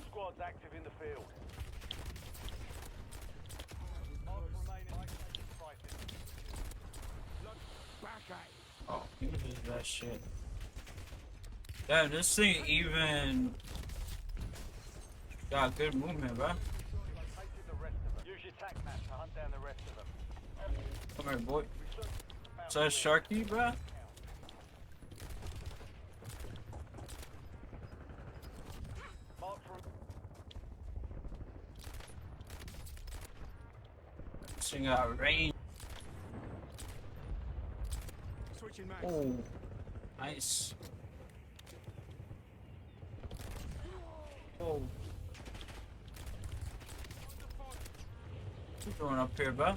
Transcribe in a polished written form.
Squads active in the field. Marks remaining. Oh, he uses that shit. Damn, this thing even got good movement, bro. Use your tac map to hunt down the rest of them. Come here, boy. Is that Sharky, bro? This thing got range. Oh, nice. Oh. What's going up here, bro?